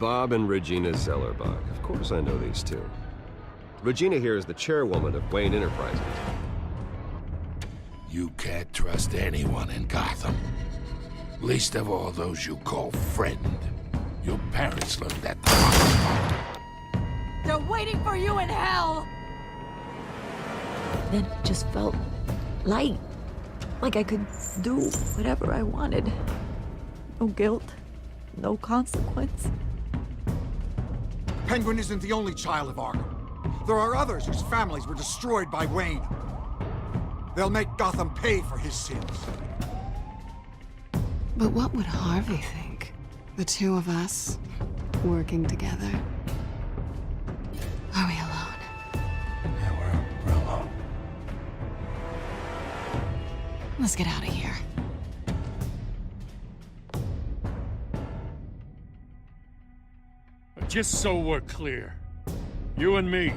Bob and Regina Zellerbach. Of course I know these two. Regina here is the chairwoman of Wayne Enterprises. You can't trust anyone in Gotham. Least of all those you call friend. Your parents learned that the hard way. They're waiting for you in hell! Then it just felt light. Like I could do whatever I wanted. No guilt, no consequence. Penguin isn't the only child of Arkham. There are others whose families were destroyed by Wayne. They'll make Gotham pay for his sins. But what would Harvey think? The two of us, working together? Are we alone? Yeah, we're alone. Let's get out of here. Just so we're clear, you and me,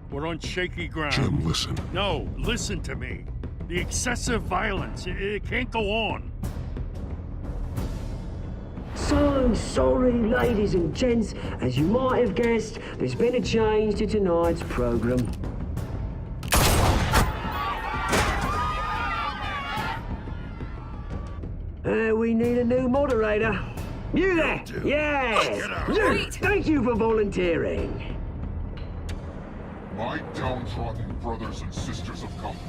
we're on shaky ground. Jim, listen. No, listen to me. The excessive violence, it can't go on. So sorry, ladies and gents. As you might have guessed, there's been a change to tonight's program. We need a new moderator. You there? Yes! Luke, thank you for volunteering. My downtrodden brothers and sisters of Gotham,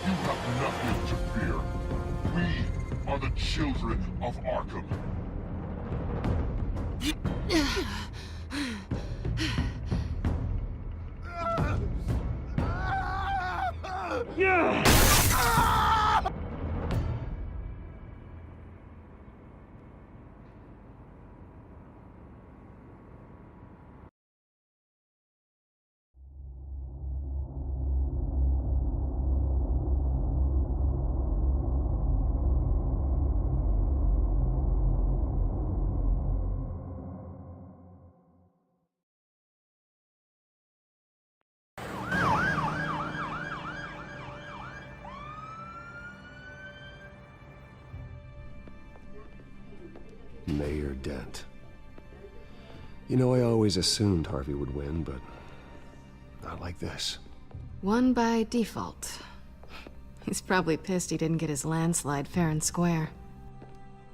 you have nothing to fear. We are the children of Arkham. Yeah! Mayor Dent. You know, I always assumed Harvey would win, but not like this. Won by default. He's probably pissed he didn't get his landslide fair and square.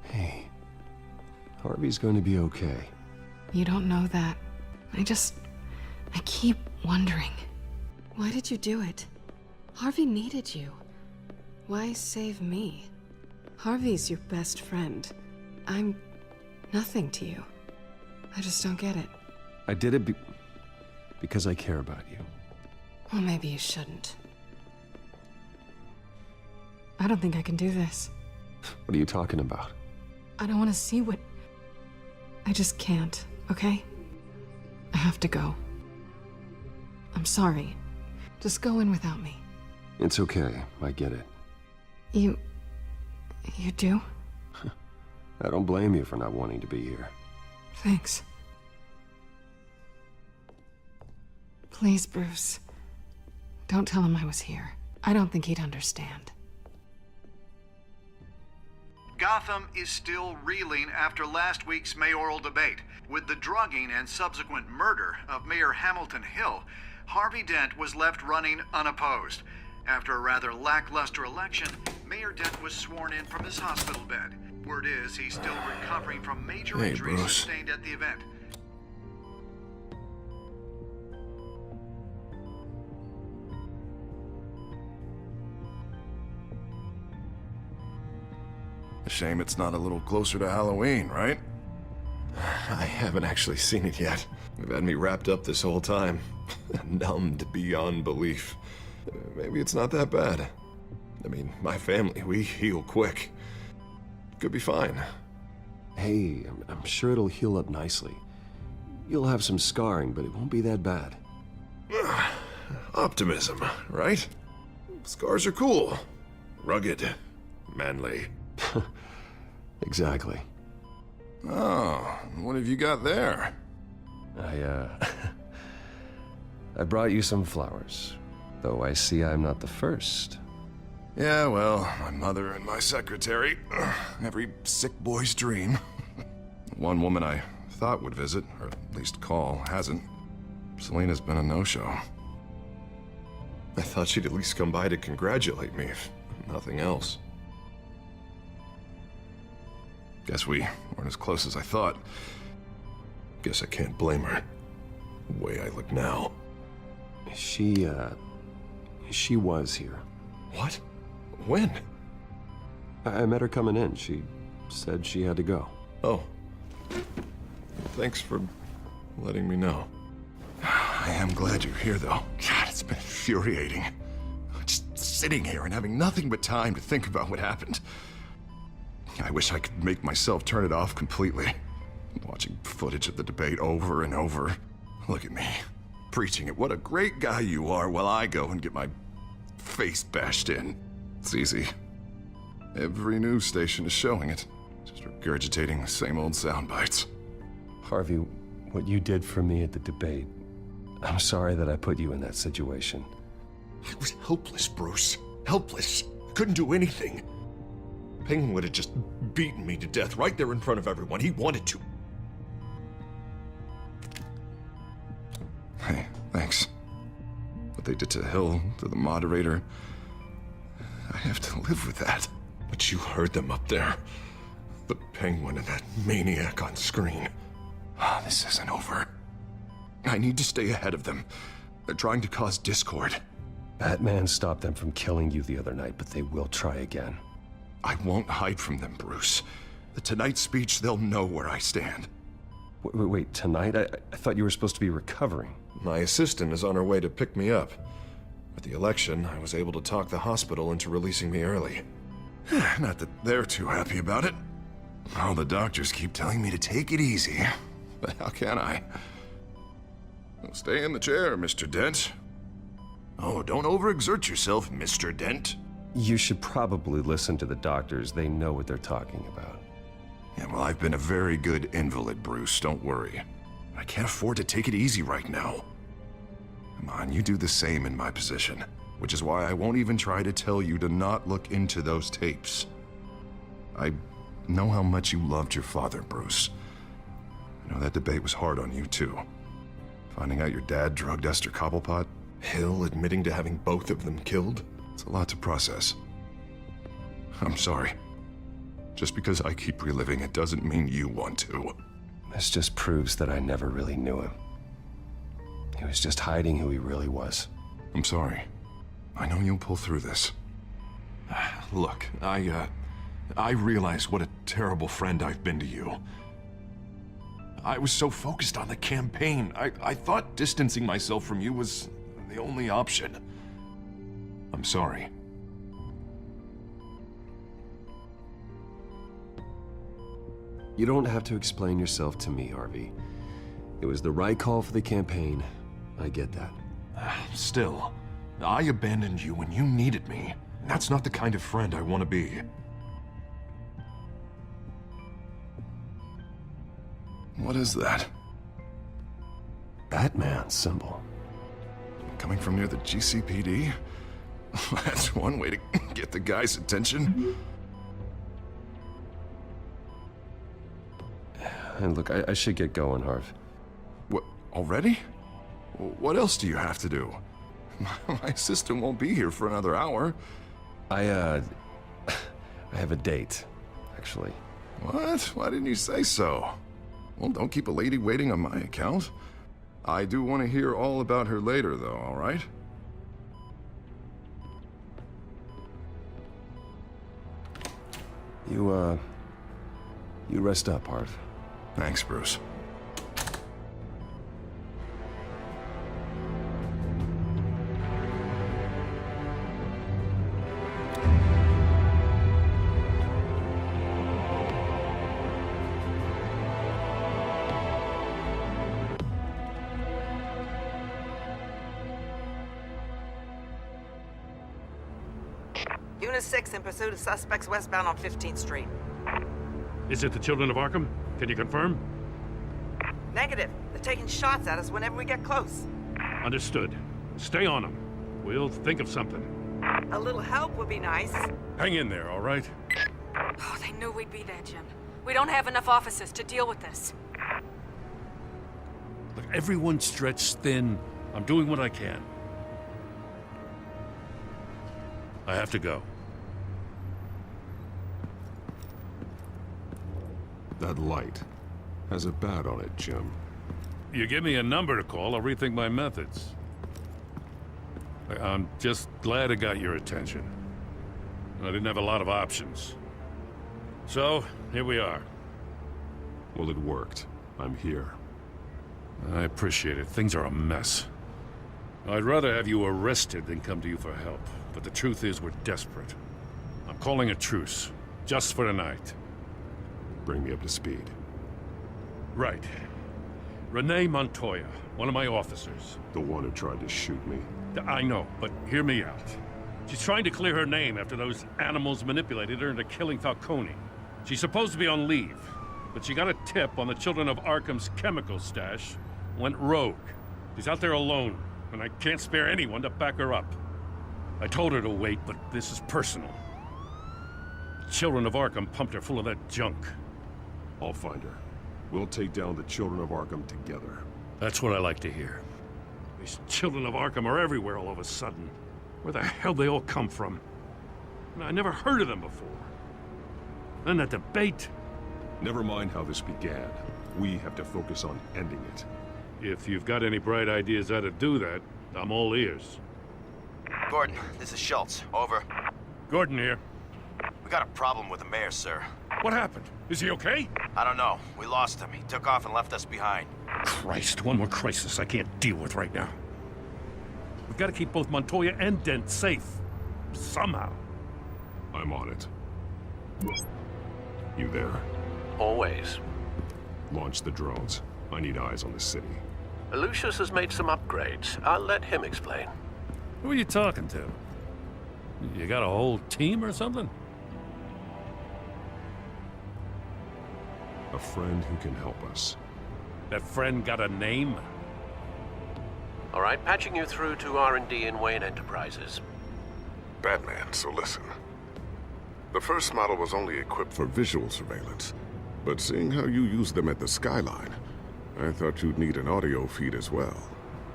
Hey, Harvey's going to be okay. You don't know that. I keep wondering. Why did you do it? Harvey needed you. Why save me? Harvey's your best friend. I'm nothing to you. I just don't get it. I did it because I care about you. Well, maybe you shouldn't. I don't think I can do this. What are you talking about? I don't want to see what... I just can't, okay? I have to go. I'm sorry. Just go in without me. It's okay. I get it. You do? I don't blame you for not wanting to be here. Thanks. Please, Bruce. Don't tell him I was here. I don't think he'd understand. Gotham is still reeling after last week's mayoral debate. With the drugging and subsequent murder of Mayor Hamilton Hill, Harvey Dent was left running unopposed. After a rather lackluster election, Mayor Dent was sworn in from his hospital bed. Word is he's still recovering from major injuries sustained at the event. A shame it's not a little closer to Halloween, right? I haven't actually seen it yet. They've had me wrapped up this whole time. Numbed beyond belief. Maybe it's not that bad. I mean, my family, we heal quick. Could be fine. Hey, I'm sure it'll heal up nicely. You'll have some scarring, but it won't be that bad. Optimism, right? Scars are cool. Rugged. Manly. Exactly. Oh, what have you got there? I brought you some flowers. Though I see I'm not the first. Yeah, well, my mother and my secretary. Every sick boy's dream. One woman I thought would visit, or at least call, hasn't. Selena's been a no-show. I thought she'd at least come by to congratulate me, if nothing else. Guess we weren't as close as I thought. Guess I can't blame her. The way I look now. She was here. What? When? I met her coming in. She said she had to go. Oh. Thanks for letting me know. I am glad you're here, though. God, it's been infuriating. Just sitting here and having nothing but time to think about what happened. I wish I could make myself turn it off completely. Watching footage of the debate over and over. Look at me, preaching it. What a great guy you are, while I go and get my face bashed in. It's easy. Every news station is showing it. Just regurgitating the same old sound bites. Harvey, what you did for me at the debate, I'm sorry that I put you in that situation. I was helpless, Bruce. Helpless. Couldn't do anything. Penguin would have just beaten me to death right there in front of everyone. He wanted to. Hey, thanks. What they did to Hill, to the moderator, I have to live with that. But you heard them up there. The Penguin and that maniac on screen. This isn't over. I need to stay ahead of them. They're trying to cause discord. Batman stopped them from killing you the other night, but they will try again. I won't hide from them, Bruce. The Tonight speech, they'll know where I stand. Wait, tonight? I thought you were supposed to be recovering. My assistant is on her way to pick me up. With the election, I was able to talk the hospital into releasing me early. Not that they're too happy about it. All the doctors keep telling me to take it easy. But how can I? Well, stay in the chair, Mr. Dent. Oh, don't overexert yourself, Mr. Dent. You should probably listen to the doctors. They know what they're talking about. Yeah, well, I've been a very good invalid, Bruce. Don't worry. I can't afford to take it easy right now. Come on, you do the same in my position. Which is why I won't even try to tell you to not look into those tapes. I know how much you loved your father, Bruce. I know that debate was hard on you, too. Finding out your dad drugged Esther Cobblepot. Hill admitting to having both of them killed. It's a lot to process. I'm sorry. Just because I keep reliving it doesn't mean you want to. This just proves that I never really knew him. He was just hiding who he really was. I'm sorry. I know you'll pull through this. Look, I realize what a terrible friend I've been to you. I was so focused on the campaign. I thought distancing myself from you was the only option. I'm sorry. You don't have to explain yourself to me, Harvey. It was the right call for the campaign. I get that. Still, I abandoned you when you needed me. That's not the kind of friend I want to be. What is that? Batman symbol. Coming from near the GCPD? That's one way to get the guy's attention. And look, I should get going, Harv. What, already? What else do you have to do? My assistant won't be here for another hour. I have a date, actually. What? Why didn't you say so? Well, don't keep a lady waiting on my account. I do want to hear all about her later, though, all right? You rest up, Harv. Thanks, Bruce. Unit 6 in pursuit of suspects westbound on 15th Street. Is it the Children of Arkham? Can you confirm? Negative. They're taking shots at us whenever we get close. Understood. Stay on them. We'll think of something. A little help would be nice. Hang in there, all right? Oh, they knew we'd be there, Jim. We don't have enough officers to deal with this. Look, everyone's stretched thin. I'm doing what I can. I have to go. That light has a bat on it, Jim. You give me a number to call, I'll rethink my methods. I'm just glad it got your attention. I didn't have a lot of options. So, here we are. Well, it worked. I'm here. I appreciate it. Things are a mess. I'd rather have you arrested than come to you for help. But the truth is, we're desperate. I'm calling a truce. Just for tonight. Bring me up to speed. Right. Renee Montoya, one of my officers. The one who tried to shoot me. I know, but hear me out. She's trying to clear her name after those animals manipulated her into killing Falcone. She's supposed to be on leave, but she got a tip on the Children of Arkham's chemical stash, went rogue. She's out there alone, and I can't spare anyone to back her up. I told her to wait, but this is personal. Children of Arkham pumped her full of that junk. I'll find her. We'll take down the Children of Arkham together. That's what I like to hear. These Children of Arkham are everywhere all of a sudden. Where the hell they all come from? I never heard of them before. Then that debate. Never mind how this began. We have to focus on ending it. If you've got any bright ideas how to do that, I'm all ears. Gordon, this is Schultz. Over. Gordon here. We got a problem with the mayor, sir. What happened? Is he okay? I don't know. We lost him. He took off and left us behind. Christ, one more crisis I can't deal with right now. We've got to keep both Montoya and Dent safe. Somehow. I'm on it. You there? Always. Launch the drones. I need eyes on the city. Lucius has made some upgrades. I'll let him explain. Who are you talking to? You got a whole team or something? A friend who can help us. That friend got a name? All right, patching you through to R&D in Wayne Enterprises. Batman, so listen. The first model was only equipped for visual surveillance, but seeing how you use them at the Skyline, I thought you'd need an audio feed as well.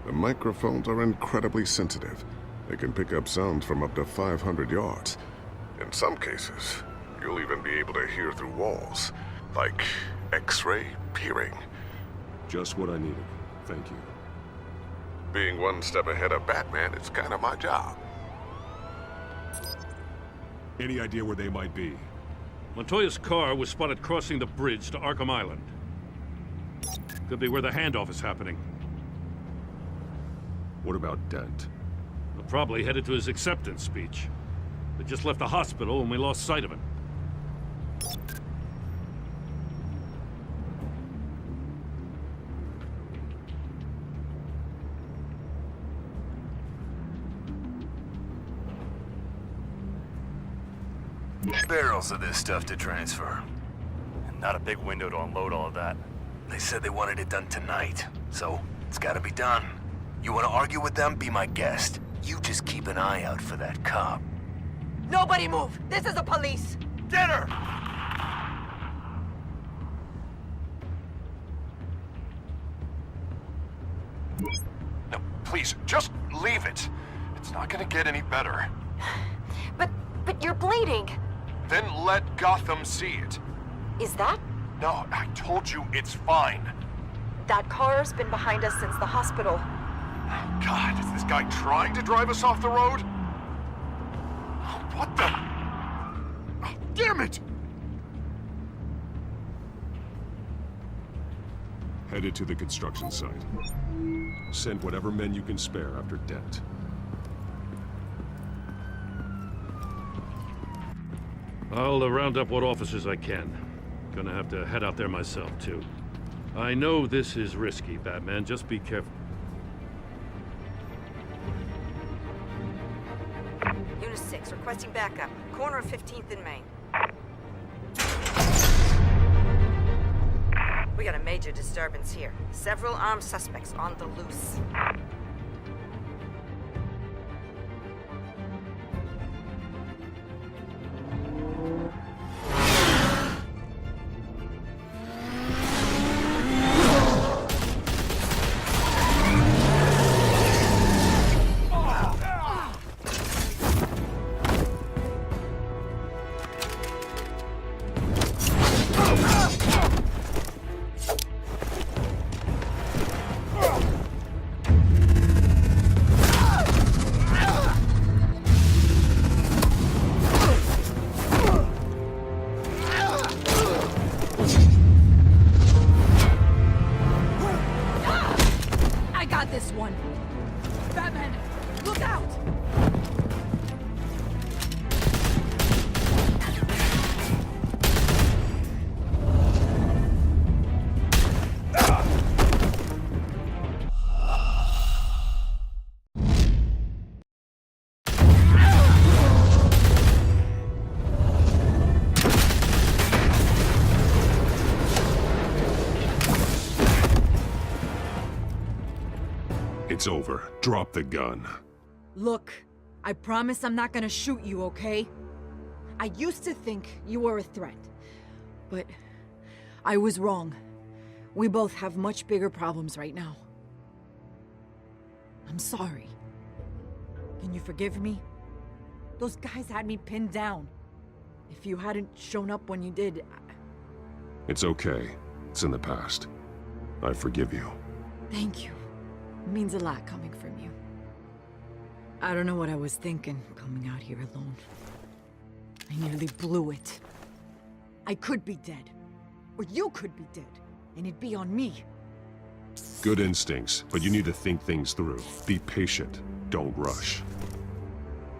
The microphones are incredibly sensitive. They can pick up sounds from up to 500 yards. In some cases, you'll even be able to hear through walls, like X-ray peering. Just what I needed. Thank you. Being one step ahead of Batman is kind of my job. Any idea where they might be? Montoya's car was spotted crossing the bridge to Arkham Island. Could be where the handoff is happening. What about Dent? We're probably headed to his acceptance speech. They just left the hospital and we lost sight of him. Barrels of this stuff to transfer. And not a big window to unload all of that. They said they wanted it done tonight, so it's gotta be done. You wanna argue with them? Be my guest. You just keep an eye out for that cop. Nobody move! This is the police! Get her! No, please, just leave it. It's not gonna get any better. But you're bleeding! Then let Gotham see it. Is that? No, I told you it's fine. That car's been behind us since the hospital. God, is this guy trying to drive us off the road? What the? Oh, damn it! Headed to the construction site. Send whatever men you can spare after Dent. I'll round up what officers I can. Gonna have to head out there myself, too. I know this is risky, Batman. Just be careful. Unit 6, requesting backup. Corner of 15th and Main. We got a major disturbance here. Several armed suspects on the loose. It's over. Drop the gun. Look, I promise I'm not gonna shoot you, okay? I used to think you were a threat, but I was wrong. We both have much bigger problems right now. I'm sorry. Can you forgive me? Those guys had me pinned down. If you hadn't shown up when you did... It's okay. It's in the past. I forgive you. Thank you. It means a lot coming from you. I don't know what I was thinking, coming out here alone. I nearly blew it. I could be dead. Or you could be dead. And it'd be on me. Good instincts, but you need to think things through. Be patient. Don't rush.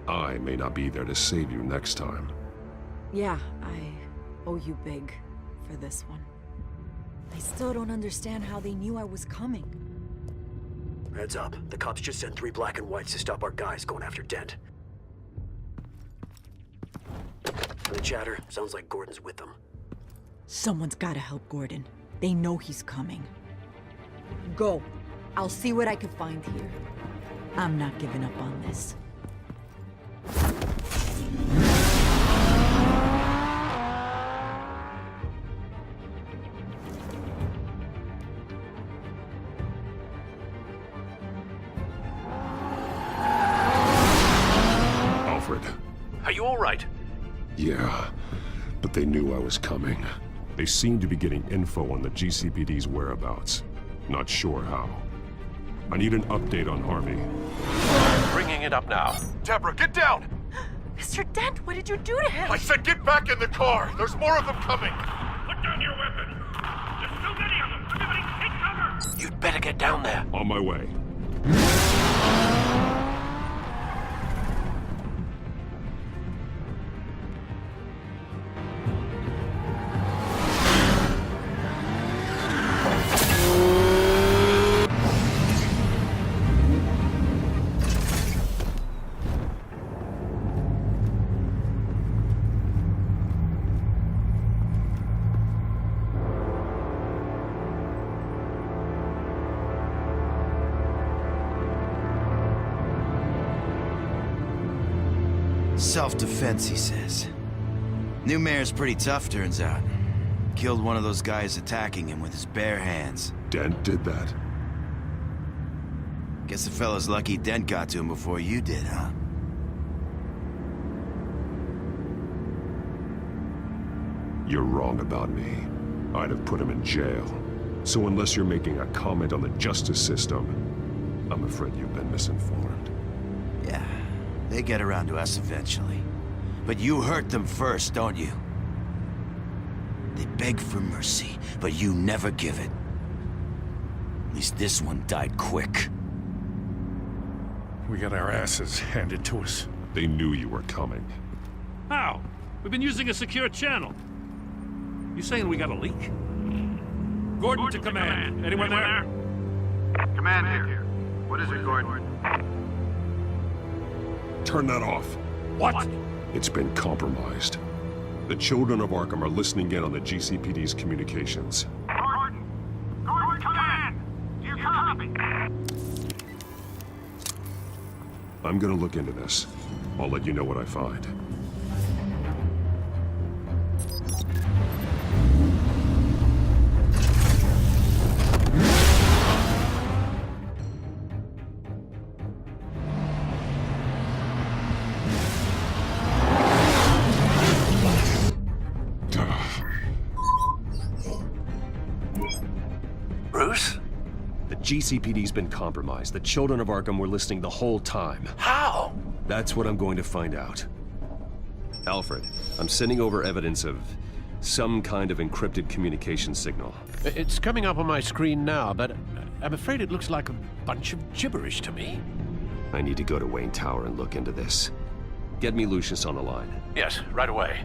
I may not be there to save you next time. Yeah, I owe you big for this one. I still don't understand how they knew I was coming. Heads up. The cops just sent 3 black and whites to stop our guys going after Dent. From the chatter, sounds like Gordon's with them. Someone's gotta help Gordon. They know he's coming. Go. I'll see what I can find here. I'm not giving up on this. Alfred. Are you all right? Yeah, but they knew I was coming. They seem to be getting info on the GCPD's whereabouts. Not sure how. I need an update on Harvey. Bringing it up now. Deborah, get down! Mr. Dent, what did you do to him? I said get back in the car! There's more of them coming! Put down your weapon! There's so many of them! Everybody take cover! You'd better get down there. On my way. Self-defense, he says. New mayor's pretty tough, turns out. Killed one of those guys attacking him with his bare hands. Dent did that? Guess the fella's lucky Dent got to him before you did, huh? You're wrong about me. I'd have put him in jail. So unless you're making a comment on the justice system, I'm afraid you've been misinformed. Yeah, they get around to us eventually. But you hurt them first, don't you? They beg for mercy, but you never give it. At least this one died quick. We got our asses handed to us. They knew you were coming. How? We've been using a secure channel. You saying we got a leak? Gordon to command. Anyone there? Command here. What is it, Gordon? Turn that off. What? It's been compromised. The children of Arkham are listening in on the GCPD's communications. Gordon! Gordon, command! Do you copy? I'm gonna look into this. I'll let you know what I find. Bruce? The GCPD's been compromised. The children of Arkham were listening the whole time. How? That's what I'm going to find out. Alfred, I'm sending over evidence of some kind of encrypted communication signal. It's coming up on my screen now, but I'm afraid it looks like a bunch of gibberish to me. I need to go to Wayne Tower and look into this. Get me Lucius on the line. Yes, right away.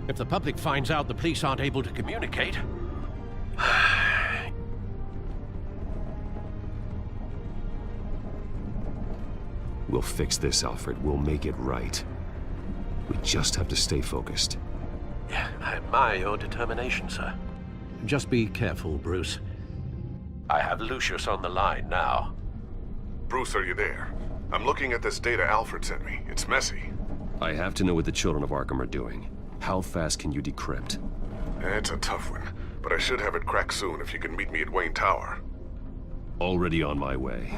If the public finds out the police aren't able to communicate... We'll fix this, Alfred. We'll make it right. We just have to stay focused. Yeah, I admire your determination, sir. Just be careful, Bruce. I have Lucius on the line now. Bruce, are you there? I'm looking at this data Alfred sent me. It's messy. I have to know what the children of Arkham are doing. How fast can you decrypt? It's a tough one, but I should have it cracked soon if you can meet me at Wayne Tower. Already on my way.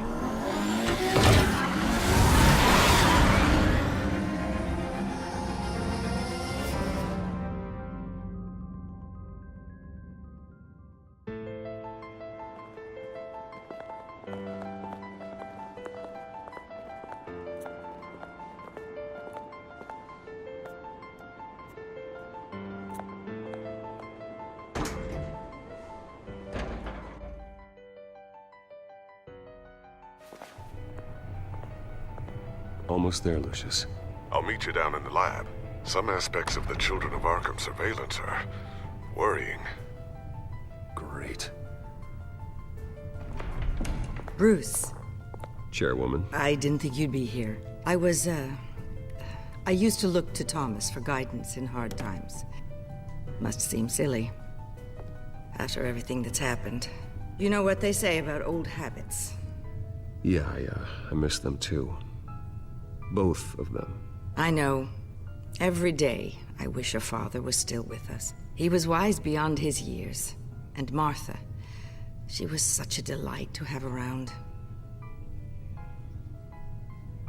Almost there, Lucius. I'll meet you down in the lab. Some aspects of the Children of Arkham surveillance are worrying. Great. Bruce. Chairwoman. I didn't think you'd be here. I used to look to Thomas for guidance in hard times. Must seem silly. After everything that's happened. You know what they say about old habits. Yeah, I miss them too. Both of them. I know. Every day, I wish your father was still with us. He was wise beyond his years. And Martha, she was such a delight to have around.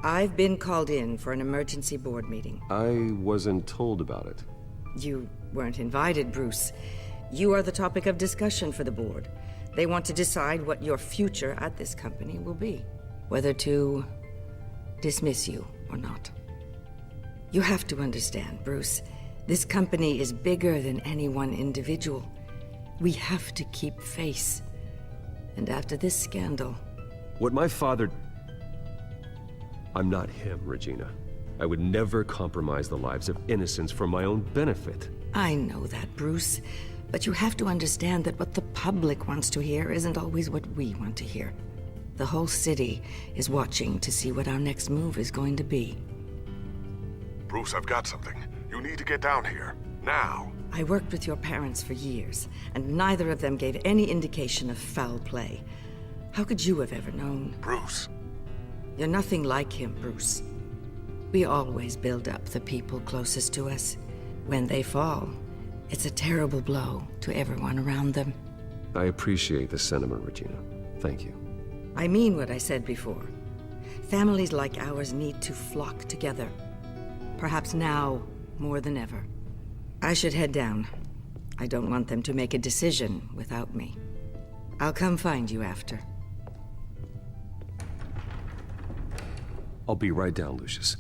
I've been called in for an emergency board meeting. I wasn't told about it. You weren't invited, Bruce. You are the topic of discussion for the board. They want to decide what your future at this company will be. Whether to dismiss you or not. You have to understand, Bruce. This company is bigger than any one individual. We have to keep face. And after this scandal... What my father... I'm not him, Regina. I would never compromise the lives of innocents for my own benefit. I know that, Bruce. But you have to understand that what the public wants to hear isn't always what we want to hear. The whole city is watching to see what our next move is going to be. Bruce, I've got something. You need to get down here. Now. I worked with your parents for years, and neither of them gave any indication of foul play. How could you have ever known? Bruce. You're nothing like him, Bruce. We always build up the people closest to us. When they fall, it's a terrible blow to everyone around them. I appreciate the sentiment, Regina. Thank you. I mean what I said before. Families like ours need to flock together. Perhaps now more than ever. I should head down. I don't want them to make a decision without me. I'll come find you after. I'll be right down, Lucius.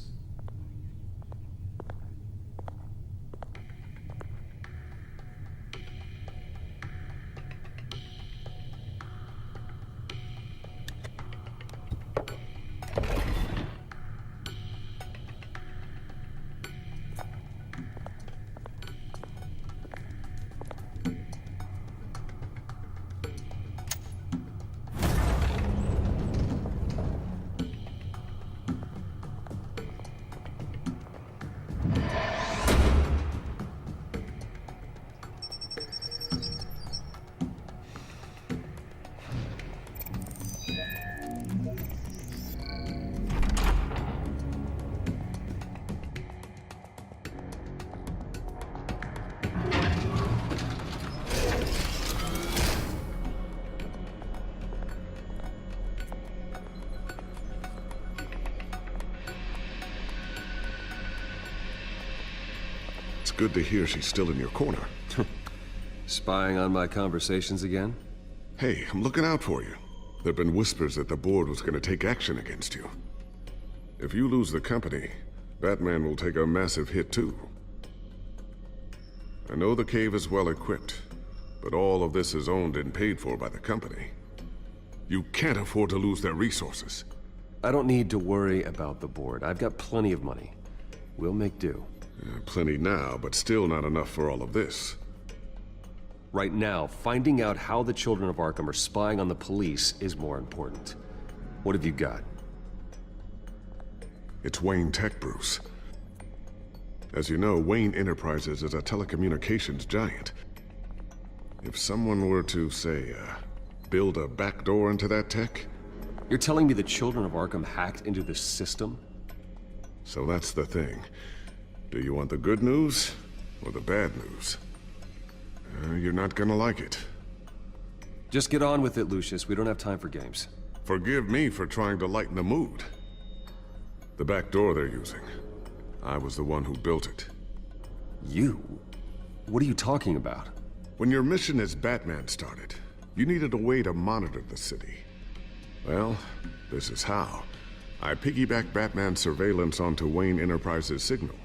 It's good to hear she's still in your corner. Spying on my conversations again? Hey, I'm looking out for you. There've been whispers that the board was gonna take action against you. If you lose the company, Batman will take a massive hit too. I know the cave is well equipped, but all of this is owned and paid for by the company. You can't afford to lose their resources. I don't need to worry about the board. I've got plenty of money. We'll make do. Plenty now, but still not enough for all of this. Right now, finding out how the Children of Arkham are spying on the police is more important. What have you got? It's Wayne Tech, Bruce. As you know, Wayne Enterprises is a telecommunications giant. If someone were to, say, build a backdoor into that tech, You're telling me the children of Arkham hacked into this system? So that's the thing. Do you want the good news or the bad news? You're not gonna like it. Just get on with it, Lucius. We don't have time for games. Forgive me for trying to lighten the mood. The back door they're using. I was the one who built it. You? What are you talking about? When your mission as Batman started, you needed a way to monitor the city. Well, this is how. I piggybacked Batman's surveillance onto Wayne Enterprises' signal.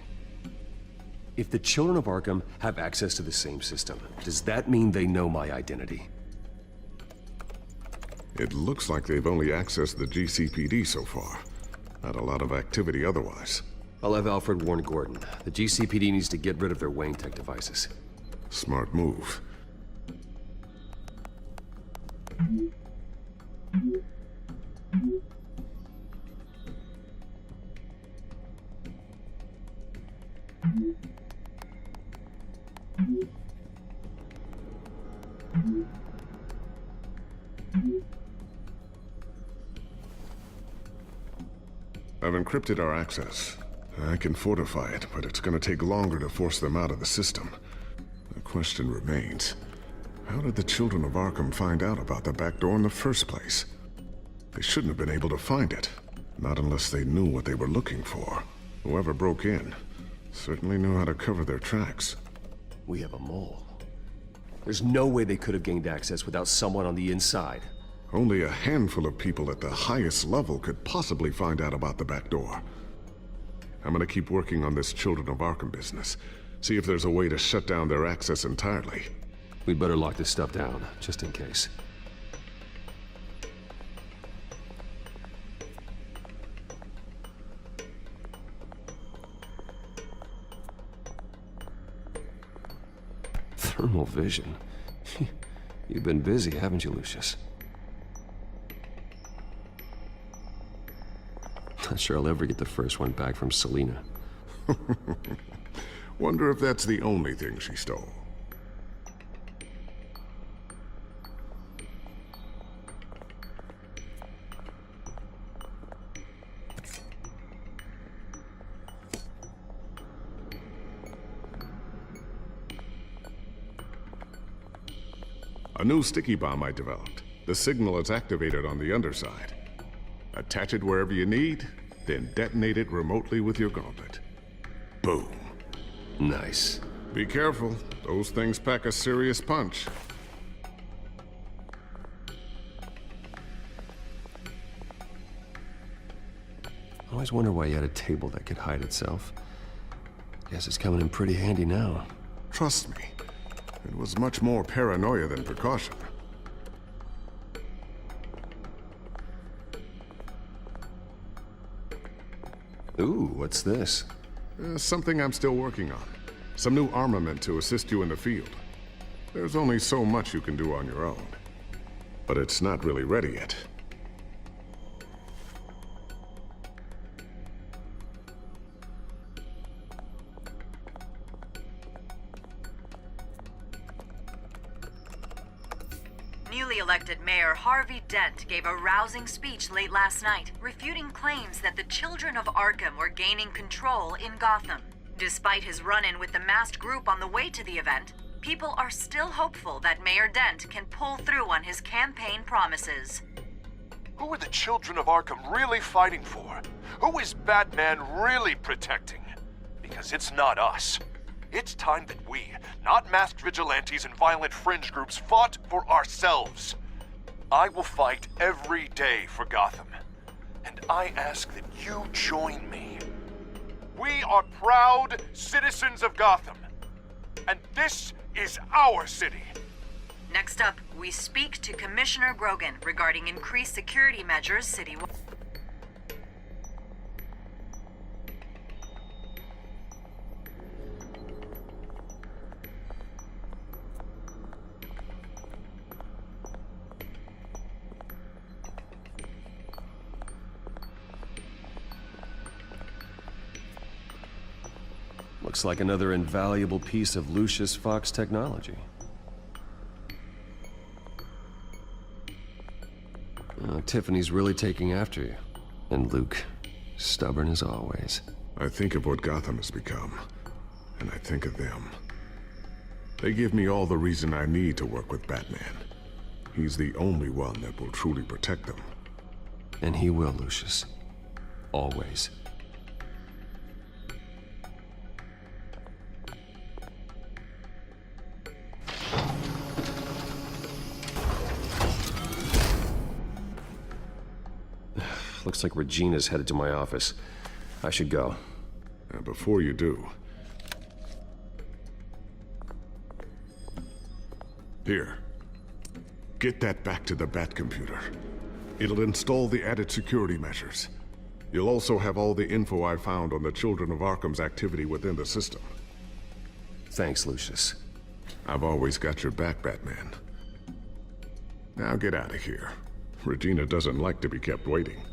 If the children of Arkham have access to the same system, does that mean they know my identity? It looks like they've only accessed the GCPD so far. Not a lot of activity otherwise. I'll have Alfred warn Gordon. The GCPD needs to get rid of their Wayne Tech devices. Smart move. I've encrypted our access. I can fortify it, but it's gonna take longer to force them out of the system. The question remains, how did the children of Arkham find out about the back door in the first place? They shouldn't have been able to find it. Not unless they knew what they were looking for. Whoever broke in certainly knew how to cover their tracks. We have a mole. There's no way they could have gained access without someone on the inside. Only a handful of people at the highest level could possibly find out about the back door. I'm gonna keep working on this Children of Arkham business. See if there's a way to shut down their access entirely. We'd better lock this stuff down, just in case. Thermal vision? You've been busy, haven't you, Lucius? Not sure I'll ever get the first one back from Selina. Wonder if that's the only thing she stole. A new sticky bomb I developed. The signal is activated on the underside. Attach it wherever you need, then detonate it remotely with your gauntlet. Boom. Nice. Be careful. Those things pack a serious punch. I always wonder why you had a table that could hide itself. Guess it's coming in pretty handy now. Trust me. It was much more paranoia than precaution. Ooh, what's this? Something I'm still working on. Some new armament to assist you in the field. There's only so much you can do on your own. But it's not really ready yet. Newly elected Mayor Harvey Dent gave a rousing speech late last night, refuting claims that the children of Arkham were gaining control in Gotham. Despite his run-in with the masked group on the way to the event, people are still hopeful that Mayor Dent can pull through on his campaign promises. Who are the children of Arkham really fighting for? Who is Batman really protecting? Because it's not us. It's time that we, not masked vigilantes and violent fringe groups, fought for ourselves. I will fight every day for Gotham. And I ask that you join me. We are proud citizens of Gotham. And this is our city. Next up, we speak to Commissioner Grogan regarding increased security measures citywide. Looks like another invaluable piece of Lucius Fox technology. Tiffany's really taking after you. And Luke, stubborn as always. I think of what Gotham has become, and I think of them. They give me all the reason I need to work with Batman. He's the only one that will truly protect them. And he will, Lucius. Always. Looks like Regina's headed to my office. I should go. Before you do... Here. Get that back to the Batcomputer. It'll install the added security measures. You'll also have all the info I found on the Children of Arkham's activity within the system. Thanks, Lucius. I've always got your back, Batman. Now get out of here. Regina doesn't like to be kept waiting.